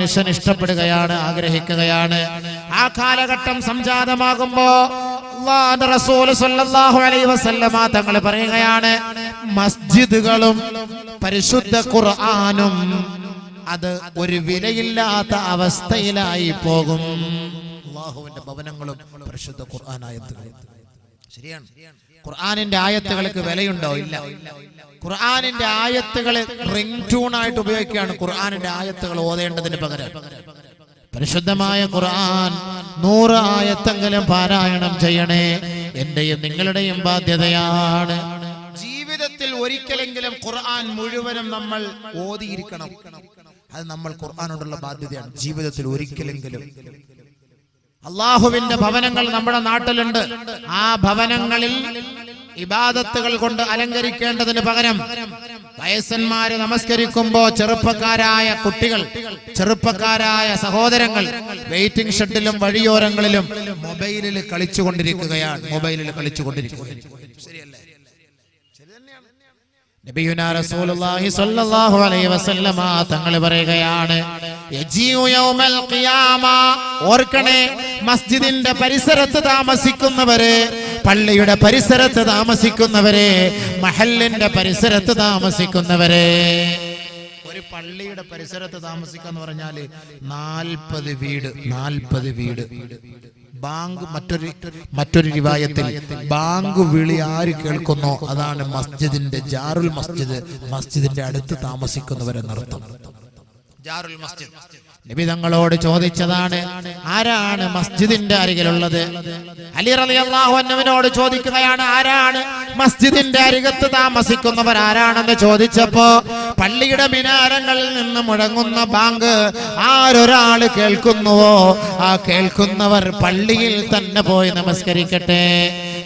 മനുഷ്യൻ ഇഷ്ടപ്പെടുകയാണ്, ആഗ്രഹിക്കുകയാണ്. ആ കാലഘട്ടം സംജാതമാകുമ്പോ അല്ലാഹുവിന്റെ റസൂൽ സ്വല്ലല്ലാഹു അലൈഹി വസല്ലമ തങ്ങൾ പറയുകയാണ്, മസ്ജിദുകളും പരിശുദ്ധ ഖുർആനും അത് ഒരു വിലയില്ലാത്ത അവസ്ഥയിലായി പോകും. അല്ലാഹുവിന്റെ ഭവനങ്ങളും പരിശുദ്ധ ഖുർആൻ ആയത്തുകളും. ശരിയാണ്, ഖുർആനിന്റെ ആയത്തുകൾക്ക് വിലയുണ്ടോ? ഇല്ല. ഖുർആനിന്റെ ആയത്തുകൾ റിംഗ് ട്യൂൺ ആയിട്ട് ഉപയോഗിക്കുകയാണ്. ഖുർആനിന്റെ ആയത്തുകൾ ഓതേണ്ടതിന് പകരം പരിശുദ്ധമായ ഖുർആൻ 100 ആയത്തെങ്കിലും പാരായണം ചെയ്യണേ. എന്റെയും നിങ്ങളുടെയും ബാധ്യതയാണ്. ജീവിതത്തിൽ ഒരിക്കലെങ്കിലും ഖുർആൻ മുഴുവനും നമ്മൾ ഓതിയിരിക്കണം. അത് നമ്മൾ ഖുർആനോടുള്ള ബാധ്യതയാണ്. ജീവിതത്തിൽ ഒരിക്കലെങ്കിലും. അള്ളാഹുവിന്റെ ഭവനങ്ങൾ നമ്മുടെ നാട്ടിലുണ്ട്. ആ ഭവനങ്ങളിൽ ഇബാദത്തുകൾ കൊണ്ട് അലങ്കരിക്കേണ്ടതിന് പകരം വയസ്സന്മാര് നമസ്കരിക്കുമ്പോ ചെറുപ്പക്കാരായ കുട്ടികൾ, ചെറുപ്പക്കാരായ സഹോദരങ്ങൾ വെയിറ്റിംഗ് ഷെഡിലും വഴിയോരങ്ങളിലും മൊബൈലിൽ കളിച്ചുകൊണ്ടിരിക്കുകയാണ്. ശരിയല്ലേ? നബിയുനാ റസൂലുള്ളാഹി സ്വല്ലല്ലാഹു അലൈഹി വസല്ലമ തങ്ങൾ പറയുകയാണ്, യജീഉ യൗമൽ ഖിയാമ. ഓർക്കണേ, മസ്ജിദിന്റെ പരിസരത്ത് താമസിക്കുന്നവരെ, പള്ളിയുടെ പരിസരത്ത് താമസിക്കുന്നവരെ, മഹല്ലിന്റെ പരിസരത്ത് താമസിക്കുന്നവരെ. ഒരു പള്ളിയുടെ പരിസരത്ത് താമസിക്കാന്ന് പറഞ്ഞാല് 40 വീട്. ബാങ്ക്, മറ്റൊരു റിവായത്തിൽ ബാങ്ക് വിളി ആര് കേൾക്കുന്നോ അതാണ് മസ്ജിദിന്റെ ജാറുൽ മസ്ജിദ്, മസ്ജിദിന്റെ അടുത്ത് താമസിക്കുന്നവരെന്നർത്ഥം. ജാറുൽ മസ്ജിദ്. നബി തങ്ങളോട് ചോദിച്ചതാണ്, ആരാണ് മസ്ജിദിന്റെ അരികിലുള്ളത്? അലി റളിയല്ലാഹു അൻഹുവിനോട് ചോദിക്കുകയാണ്, ആരാണ് മസ്ജിദിന്റെ അരികത്ത് താമസിക്കുന്നവർ ആരാണെന്ന് ചോദിച്ചപ്പോ പള്ളിയുടെ മിനാരങ്ങളിൽ നിന്ന് മുഴങ്ങുന്ന ബാങ്ക് ആരൊരാൾ കേൾക്കുന്നുവോ ആ കേൾക്കുന്നവർ പള്ളിയിൽ തന്നെ പോയി നമസ്കരിക്കട്ടെ.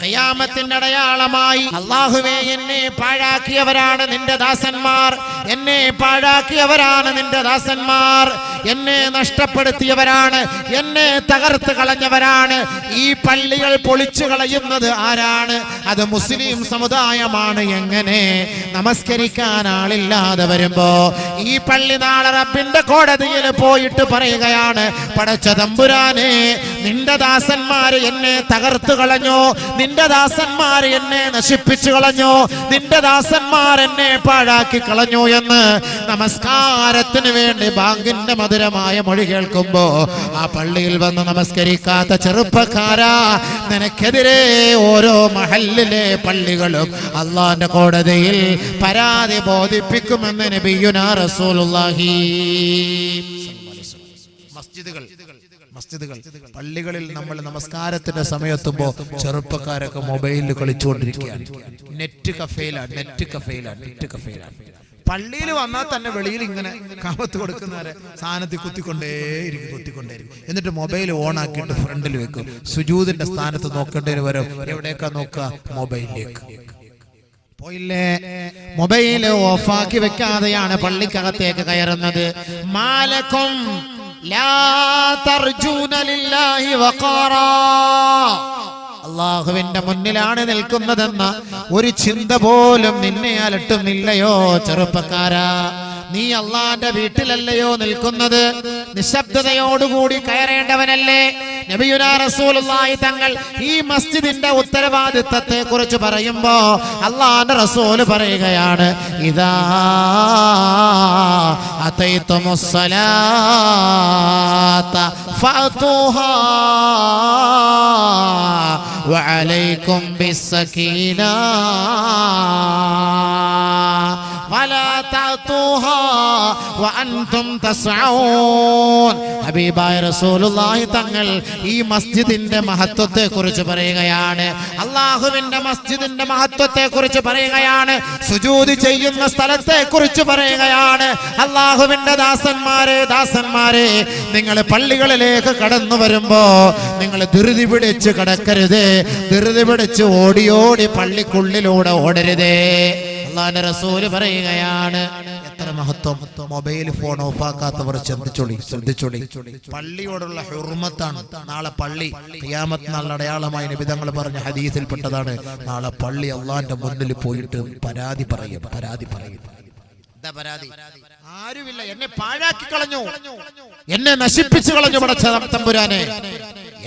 ഖിയാമത്തിന്റെ അടയാളമായി, അല്ലാഹുവേ, എന്നെ പാഴാക്കിയവരാണ് നിന്റെ ദാസന്മാർ, എന്നെ പാഴാക്കിയവരാണ് നിന്റെ ദാസന്മാർ, എന്നെ നഷ്ടപ്പെടുത്തിയവരാണ്, എന്നെ തകർത്ത് കളഞ്ഞവരാണ്. ഈ പള്ളികൾ പൊളിച്ചു കളയുന്നത് ആരാണ്? അത് മുസ്ലിം സമുദായമാണ്. എങ്ങനെ നമസ്കരിക്കാൻ ആളില്ലാതെ വരുമ്പോ ഈ പള്ളി നാളെ റബ്ബിന്റെ കോടതിയിൽ പോയിട്ട് പറയുകയാണ്, പടച്ച തമ്പുരാനെ, നിന്റെ ദാസന്മാര് എന്നെ തകർത്ത് കളഞ്ഞു, നിന്റെ ദാസന്മാർ എന്നെ നശിപ്പിച്ചു കളഞ്ഞു, നിന്റെ ദാസന്മാർ എന്നെ പാഴാക്കി കളഞ്ഞു എന്ന് നമസ്കാരത്തിന് വേണ്ടി ബാങ്കിന്റെ മധുരമായ മൊഴി കേൾക്കുമ്പോ ആ പള്ളിയിൽ വന്ന് നമസ്കരിക്കാത്ത ചെറുപ്പക്കാരാ, നിനക്കെതിരെ ഓരോ മഹല്ലിലെ പള്ളികളും അള്ളാന്റെ കോടതിയിൽ പരാതി ബോധിപ്പിക്കുമെന്ന് നബിയുനാ റസൂലുള്ളാഹി. മസ്ജിദുകൾ, പള്ളികളിൽ നമ്മൾ നമസ്കാരത്തിന്റെ സമയത്തുമ്പോ ചെറുപ്പക്കാരൊക്കെ മൊബൈലിൽ കളിച്ചുകൊണ്ടിരിക്കുകയാണ്. നെറ്റ് കഫേയിലാണ്. പള്ളിയിൽ വന്നാൽ തന്നെ വെളിയിൽ ഇങ്ങനെ കാമത്ത് കൊടുക്കുന്നവരെ സാധനത്തിൽ കുത്തിക്കൊണ്ടേയിരിക്കും. എന്നിട്ട് മൊബൈൽ ഓൺ ആക്കിയിട്ട് ഫ്രണ്ടിൽ വെക്കും. സുജൂദിന്റെ സ്ഥാനത്ത് നോക്കേണ്ടതിന് വരും. എവിടേക്കാ നോക്കുക? മൊബൈലിലേക്ക്. പോയില്ലേ? മൊബൈല് ഓഫാക്കി വെക്കാതെയാണ് പള്ളിക്കകത്തേക്ക് കയറുന്നത്. മാലക്കും അള്ളാഹുവിന്റെ മുന്നിലാണ് നിൽക്കുന്നതെന്ന ഒരു ചിന്ത പോലും നിന്നെ അലട്ടുന്നില്ലയോ ചെറുപ്പക്കാരാ? നീ അള്ളാന്റെ വീട്ടിലല്ലയോ നിൽക്കുന്നത്? നിശബ്ദതയോടുകൂടി കയറേണ്ടവനല്ലേ? നബിയുനാ റസൂലുള്ളാഹി തങ്ങൾ ഈ മസ്ജിദിന്റെ ഉത്തരവാദിത്തത്തെ കുറിച്ച് പറയുമ്പോ അള്ളാന്റെ റസൂല് പറയുകയാണ്, ഇദാ അതൈതുമുസ്സലാത്ത ഫഅതൂഹാ വഅലൈക്കും ബിസ്സകീനാ വലാ തഅതൂഹാ വഅൻതും തസ്ഔൻ. ഹബീബായ റസൂലുള്ളാഹി തങ്ങൾ ഈ മസ്ജിദിന്റെ മഹത്വത്തെ കുറിച്ച് പറയുകയാണ്. അള്ളാഹുവിന്റെ മസ്ജിദിന്റെ മഹത്വത്തെ കുറിച്ച് പറയുകയാണ്. സുജൂദ് ചെയ്യുന്ന സ്ഥലത്തെ കുറിച്ച് പറയുകയാണ്. അള്ളാഹുവിന്റെ ദാസന്മാരെ, നിങ്ങൾ പള്ളികളിലേക്ക് കടന്നു വരുമ്പോ നിങ്ങൾ ധൃതി പിടിച്ച് കടക്കരുത്. ധൃതി പിടിച്ച് ഓടി പള്ളിക്കുള്ളിലൂടെ ഓടരുതേ. അള്ളാഹുവിന്റെ റസൂല് പറയുകയാണ്, എത്ര മഹത്വം! മൊബൈൽ ഫോൺ ഓഫാക്കാത്തവർ ശ്രദ്ധിച്ചോളി. പള്ളിയോടുള്ള ഹുർമത്താണ്. നാളെ പള്ളി ഖിയാമത്ത് നാളിന്റെ അടയാളമായി നബി തങ്ങൾ പറഞ്ഞ ഹദീസിൽപ്പെട്ടതാണ്. നാളെ പള്ളി അള്ളാന്റെ മുന്നിൽ പോയിട്ട് പരാതി പറയും. എന്താ പരാതി? ആരുമില്ല, എന്നെ പാഴാക്കി കളഞ്ഞു, എന്നെ നശിപ്പിച്ചു കളഞ്ഞു പടച്ച തമ്പുരാനെ.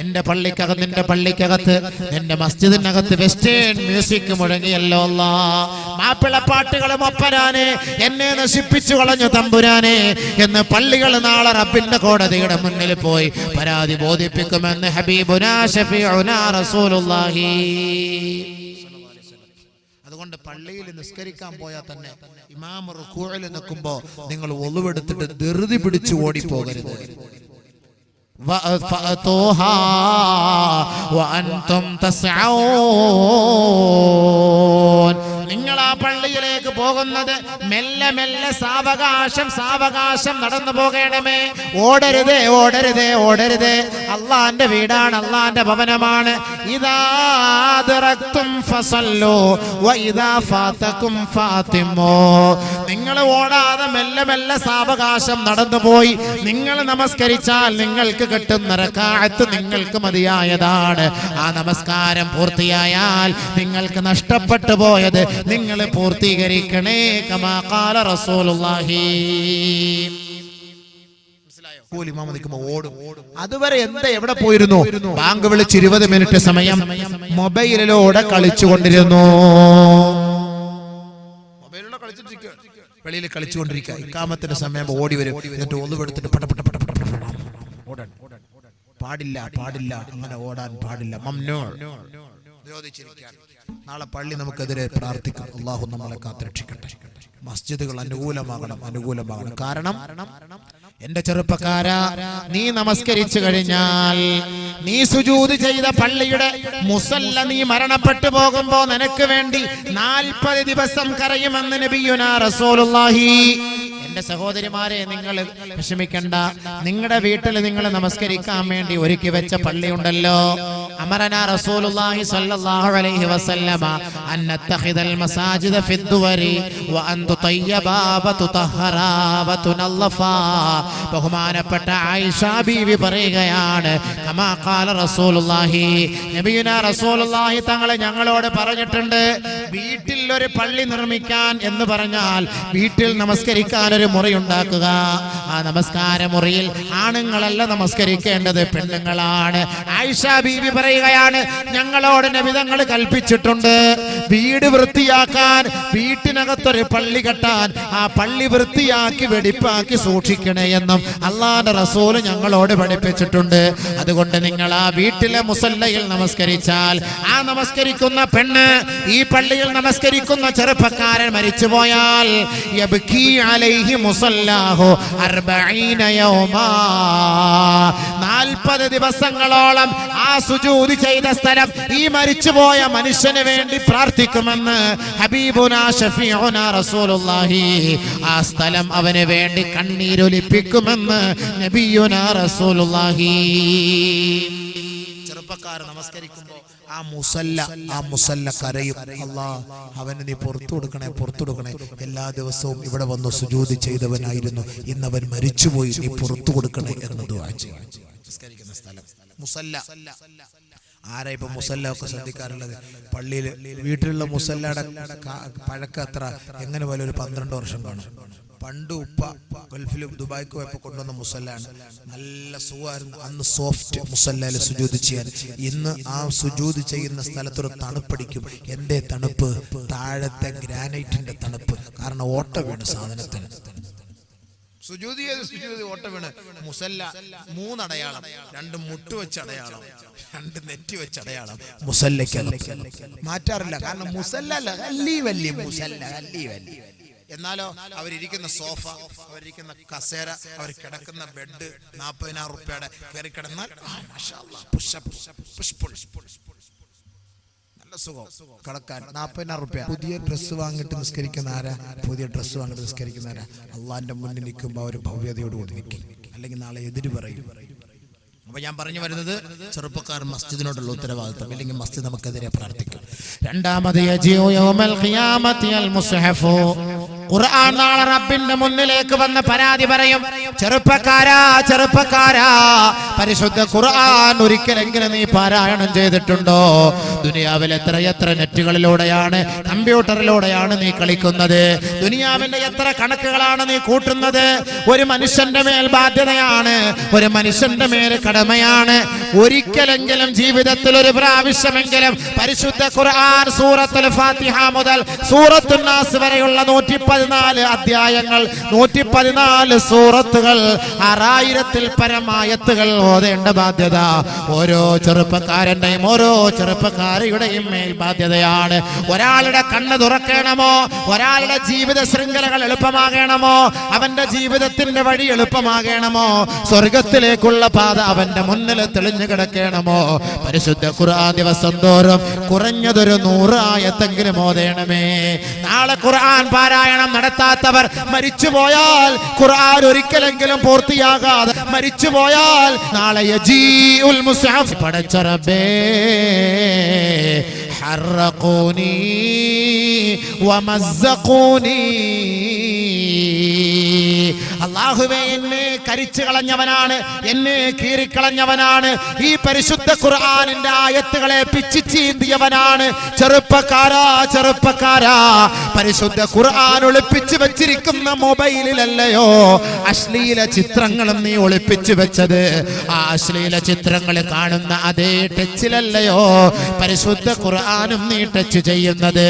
എന്റെ പള്ളിക്കകത്ത്, നിന്റെ പള്ളിക്കകത്ത്, നിന്റെ മസ്ജിദിനകത്ത് വെസ്റ്റേൺ മ്യൂസിക് മുഴങ്ങിയല്ലോ അല്ലാ, മാപ്പിളപ്പാട്ടുകളും ഒപ്പരാനെ, എന്നെ നശിപ്പിച്ചു കളഞ്ഞു തമ്പുരാനെ എന്ന് പള്ളികൾ നാളെ റബ്ബിന്റെ കോടതിയുടെ മുന്നിൽ പോയി പരാതി ബോധിപ്പിക്കുമെന്ന് ഹബീബുനാ ശഫീഉനാ റസൂലുള്ളാഹി. അതുകൊണ്ട് പള്ളിയിൽ നിസ്കരിക്കാൻ പോയാൽ തന്നെ ഇമാം റുകൂഇൽ നിൽക്കുമ്പോ നിങ്ങൾ ഒളുവെടുത്തിട്ട് ധൃതി പിടിച്ച് ഓടിപ്പോകരുത്. വഅതൂഹാ വഅൻതും തസ്ഔൻ. നിങ്ങൾ ആ പള്ളിയിലേക്ക് പോകുന്നത് മെല്ലെ മെല്ലെ സാവകാശം നടന്നു പോകണമേ. ഓടരുതേ, ഓടരുതേ, ഓടരുതേ. അള്ളാന്റെ വീടാണ്, അള്ളാന്റെ ഭവനമാണ്. ഇദാ അദ്റക്തും ഫസല്ലു വഇദാ ഫാതകും ഫാത്തിമു. നിങ്ങൾ ഓടാതെ മെല്ലെ മെല്ലെ സാവകാശം നടന്നുപോയി നിങ്ങൾ നമസ്കരിച്ചാൽ നിങ്ങൾക്ക് കിട്ടുന്ന റക്അത്ത് നിങ്ങൾക്ക് മതിയായതാണ്. ആ നമസ്കാരം പൂർത്തിയായാൽ നിങ്ങൾക്ക് നഷ്ടപ്പെട്ടു പോയത് നിങ്ങൾ പൂർത്തീകരിക്കണേ. കമാ ഖാല റസൂലുള്ളാഹി. ഓടും. അതുവരെ എന്താ എവിടെ പോയിരുന്നു? ബാങ്ക് വിളിച്ച് 20 മിനിറ്റ് സമയം മൊബൈലിലൂടെ കളിച്ചുകൊണ്ടിരുന്നു. മൊബൈലിലൂടെ കളിച്ചിട്ടിരിക്കുക, വെളിയിൽ കളിച്ചുകൊണ്ടിരിക്കുക. ഇഖാമത്തിന്റെ സമയം ഓടി വരും, എന്നിട്ട് ഒന്നുപെടുത്തിട്ട് പടപട ഓടാൻ പാടില്ല, പാടില്ല, അങ്ങനെ ഓടാൻ പാടില്ല. മംനൂ, നിരോധിച്ചിരിക്കുകയാണ്. നാളെ പള്ളി നമുക്കെതിരെ പ്രാർത്ഥിക്കാം. അള്ളാഹു നമ്മളെ കാത്തുരക്ഷിക്കട്ടെ. മസ്ജിദുകൾ അനുകൂലമാകണം, അനുകൂലമാകണം. കാരണം എന്റെ ചെറുപ്പക്കാരാ, നീ നമസ്കരിച്ചു കഴിഞ്ഞാൽ, നീ സുജൂദ് ചെയ്ത പള്ളിയുടെ മുസല്ല നീ മരണപ്പെട്ടു പോകുമ്പോ നിനക്ക് വേണ്ടി 40 ദിവസം കരയുമെന്ന് നബിയുനാ റസൂലുള്ളാഹി. എന്റെ സഹോദരിമാരെ, നിങ്ങൾ വിഷമിക്കണ്ട. നിങ്ങളുടെ വീട്ടിൽ നിങ്ങൾ നമസ്കരിക്കാൻ വേണ്ടി ഒരുക്കി വെച്ച പള്ളിയുണ്ടല്ലോ. അമറനാ റസൂലുള്ളാഹി സ്വല്ലല്ലാഹു അലൈഹി വസല്ലമ അൻ നത്തഖിദൽ മസാജിദ ഫിദ്ദുവരി വ അൻ തുതയ്യബാ വ തുതഹറാ വ തുനല്ലഫാ. ബഹുമാനപ്പെട്ട ആയിഷ ബീവി പറയുകയാണ്, കമാ ഖാല റസൂലുള്ളാഹി, നബിയുനാ റസൂലുള്ളാഹി തങ്ങൾ ഞങ്ങളോട് പറഞ്ഞിട്ടുണ്ട്, വീട്ടിൽ ഒരു പള്ളി നിർമ്മിക്കാൻ എന്ന് പറഞ്ഞാൽ വീട്ടിൽ നമസ്കരിക്കാൻ ഒരു മുറി ഉണ്ടാക്കുക. ആ നമസ്കാര മുറിയിൽ ആണുങ്ങളല്ല നമസ്കരിക്കേണ്ടത്, പെണ്ണുങ്ങളാണ്. ആയിഷ ബീവി പറയുകയാണ്, ഞങ്ങളോട് നബി തങ്ങൾ കൽപ്പിച്ചിട്ടുണ്ട് വീട് വൃത്തിയാക്കാൻ, വീട്ടിനകത്തൊരു പള്ളി കെട്ടാൻ, ആ പള്ളി വൃത്തിയാക്കി വെടിപ്പാക്കി സൂക്ഷിക്കണേ എന്നും അള്ളാഹുവിന്റെ റസൂല് ഞങ്ങളോട് പഠിപ്പിച്ചിട്ടുണ്ട്. അതുകൊണ്ട് നിങ്ങൾ ആ വീട്ടിലെ മുസല്ലയിൽ നമസ്കരിച്ചാൽ, ആ നമസ്കരിക്കുന്ന പെണ്ണ്, ഈ പള്ളിയിൽ നമസ്കരിക്കുന്ന ചെറുപ്പക്കാരൻ മരിച്ചുപോയാൽ, യബ്കി അലൈഹി മുസല്ലാഹു 40 യൗമാ, 40 ദിവസങ്ങളോളം ആ സുജൂദ് ചെയ്ത സ്ഥലം ഈ മരിച്ചുപോയ മനുഷ്യന് വേണ്ടി പ്രാർത്ഥിക്കുമെന്ന് ഹബീബുനാ ശഫീഉനാ റസൂലുള്ളാഹി. ആ സ്ഥലം അവന് വേണ്ടി കണ്ണീരൊലിപ്പിക്കുമെന്ന് നബിയുനാ റസൂലുള്ളാഹി. ചെറുപ്പക്കാർ നമസ്കരിക്കുമ്പോൾ ആ മുസല്ല കരയും, അല്ലാഹ് അവന് നീ പുറത്തു കൊടുക്കണേ, പുറത്തു കൊടുക്കണേ. എല്ലാ ദിവസവും ഇവിടെ വന്ന് സുജൂദ് ചെയ്തവനായിരുന്നു, ഇന്നവൻ മരിച്ചുപോയി, നീ പുറത്തു കൊടുക്കണേ എന്ന് ദുആ ചെയ്യും. നമസ്കരിക്കുന്ന സ്ഥലം മുസല്ല. ആരാ ഇപ്പൊ മുസല്ല ഒക്കെ ശ്രദ്ധിക്കാറുള്ളത്? പള്ളിയിൽ വീട്ടിലുള്ള മുസല്ലയുടെ പഴക്കം എത്ര? എങ്ങനെ പോലെ ഒരു 12 വർഷം കാണും. പണ്ട് ഉപ്പ ഗൾഫിൽ ദുബായ്ക്ക് പോയപ്പോ കൊണ്ടുവന്ന മുസല്ലാണ്, നല്ല സുഖമായിരുന്നു. അന്ന് സോഫ്റ്റ് മുസല്ലയിൽ സുജൂദ് ചെയ്യാൻ. ഇന്ന് ആ സുജൂദ് ചെയ്യുന്ന സ്ഥലത്തൊരു തണുപ്പടിക്കും. എന്തേ തണുപ്പ്? താഴത്തെ ഗ്രാനൈറ്റിന്റെ തണുപ്പ്. കാരണം ഓട്ട വീണ് സാധനത്തിന്. സുജൂദ് ഓട്ട വീണ്. മുസല്ല 3 അടയാളം, 2 മുട്ട് വെച്ച് അടയാളം, 2 നെറ്റി വെച്ച് അടയാളം. മുസല്ലയ്ക്ക് മാറ്റാറില്ല. കാരണം മുസല്ല വലിയ മുസല്ല. എന്നാലോ അവരിയ്ക്കുന്ന സോഫ, അവരിയ്ക്കുന്ന കസേര, അവർ കിടക്കുന്ന ബെഡ് 40,000 റുപ്യയുടെ കയറി കിടന്നാൽ നല്ല സുഖം കിടക്കാൻ. 40,000 റുപ്യ. പുതിയ ഡ്രസ്സ് വാങ്ങിട്ട് നിസ്കരിക്കുന്ന ആരാ? പുതിയ ഡ്രസ്സ് വാങ്ങിട്ട് നിസ്കരിക്കുന്ന ആരാ? അള്ളാന്റെ മുന്നിൽ നിൽക്കുമ്പോൾ അവർ ഭവ്യതയോടുകൂടി നിൽക്കും, അല്ലെങ്കിൽ നാളെ എതിര് പറയും. അപ്പൊ ഞാൻ പറഞ്ഞു വരുന്നത്, ചെറുപ്പക്കാർ മസ്ജിദിനോടുള്ള ഉത്തരവാദിത്വം, ഇല്ലെങ്കിൽ മസ്ജിദ് നമുക്കെതിരെ പ്രാർത്ഥിക്കും. രണ്ടാമത് ഖുർആൻ നാളെ റബ്ബിന്റെ മുന്നിലേക്ക് വന്ന് പരാതി പറയും. ചെറുപ്പക്കാരാ, പരിശുദ്ധ ഖുർആൻ ഒരിക്കലെങ്കിലും നീ പാരായണം ചെയ്തിട്ടുണ്ടോ? ദുനിയാവിൽ എത്ര നെറ്റുകളിലൂടെയാണ്, കമ്പ്യൂട്ടറിലൂടെയാണ് നീ കളിക്കുന്നത്? ദുനിയാവിന്റെ എത്ര കണക്കുകളാണ് നീ കൂട്ടുന്നത്? ഒരു മനുഷ്യന്റെ മേൽ ബാധ്യതയാണ്, ഒരു മനുഷ്യന്റെ മേൽ കടമയാണ്. ഒരിക്കലെങ്കിലും ജീവിതത്തിൽ ഒരു പ്രാവശ്യമെങ്കിലും പരിശുദ്ധ ഖുർആൻ സൂറത്തുൽ ഫാത്തിഹ മുതൽ സൂറത്തുൻ നാസ് വരെയുള്ള 114 അധ്യായങ്ങൾ, 114 സൂറത്തുകൾ, 6000-ൽ പരം ആയത്തുകൾ ഓതേണ്ട ബാധ്യത ഓരോ ചെറുപ്പക്കാരന്റെയും ഓരോ ചെറുപ്പക്കാരിയുടെയും മേൽ ബാധ്യതയാണ്. ഒരാളുടെ കണ്ണ് തുറക്കണമോ, ഒരാളുടെ ജീവിത ശൃംഖലകൾ എളുപ്പമാകണമോ, അവന്റെ ജീവിതത്തിന്റെ വഴി എളുപ്പമാകണമോ, സ്വർഗത്തിലേക്കുള്ള പാത അവന്റെ മുന്നിൽ തെളിഞ്ഞു കിടക്കണമോ, പരിശുദ്ധ ഖുർആൻ ദിവസം തോറും കുറഞ്ഞതൊരു 100 ആയത്തെങ്കിലും ഓതേണമേ. നാളെ ഖുർആൻ പാരായണം നടത്താത്തവർ മരിച്ചുപോയാൽ, ഖുർആൻ ഒരിക്കലെങ്കിലും പൂർത്തിയാകാതെ മരിച്ചുപോയാൽ, നാളെ യജീഉൽ മുസ്ഹഫ് പടച്ച റബ്ബേ ഹറഖൂനി വമസ്സഖൂനി, അല്ലാഹുവേ എന്നെ കരിച്ചു കളഞ്ഞവനാണ്, എന്നെ കീറിക്കളഞ്ഞവനാണ്, ഈ പരിശുദ്ധ ഖുർആനിന്റെ ആയത്തുകളെ പിച്ചി ചീന്തിയവനാണ്. ചെറുപ്പക്കാരാ, പരിശുദ്ധ ഖുർആൻ ഒളിപ്പിച്ചു വെച്ചിരിക്കുന്ന മൊബൈലിലല്ലയോ അശ്ലീല ചിത്രങ്ങളും നീ ഒളിപ്പിച്ചു വെച്ചത്? ആ അശ്ലീല ചിത്രങ്ങൾ കാണുന്ന അതേ ടച്ചിലല്ലയോ പരിശുദ്ധ ഖുർആനും നീ ടച്ച് ചെയ്യുന്നത്?